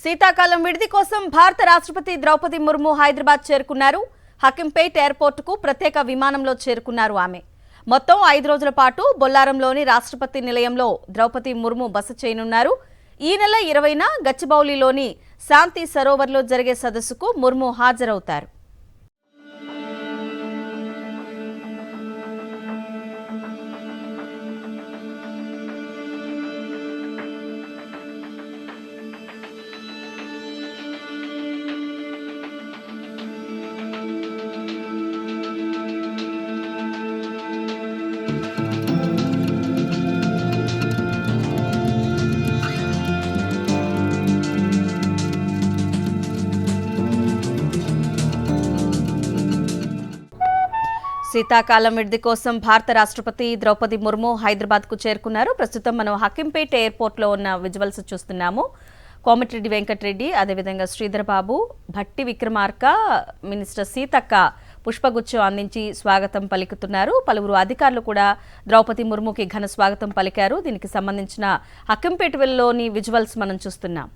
శీతాకాలం విడిది కోసం భారత రాష్ట్రపతి ద్రౌపది ముర్ము హైదరాబాద్ చేరుకున్నారు. హకింపేట్ ఎయిర్పోర్టుకు ప్రత్యేక విమానంలో చేరుకున్నారు ఆమె. మొత్తం 5 రోజుల పాటు బొల్లారంలోని రాష్ట్రపతి నిలయంలో ద్రౌపది ముర్ము బస చేయనున్నారు. ఈ నెల 20న గచ్చిబౌలిలోని శాంతి సరోవర్లో జరిగే సదస్సుకు ముర్ము హాజరవుతారు. శీతాకాలం విడిది కోసం భారత రాష్ట్రపతి ద్రౌపది ముర్ము హైదరాబాద్కు చేరుకున్నారు. ప్రస్తుతం మనం హకింపేట్ ఎయిర్పోర్ట్లో ఉన్న విజువల్స్ చూస్తున్నాము. కోమటిరెడ్డి వెంకటరెడ్డి, అదేవిధంగా శ్రీధర్ బాబు, భట్టి విక్రమార్క, మినిస్టర్ సీతక్క పుష్పగుచ్చం అందించి స్వాగతం పలుకుతున్నారు. పలువురు అధికారులు కూడా ద్రౌపది ముర్ముకి ఘన స్వాగతం పలికారు. దీనికి సంబంధించిన హకింపేట్ లోని విజువల్స్ మనం చూస్తున్నాం.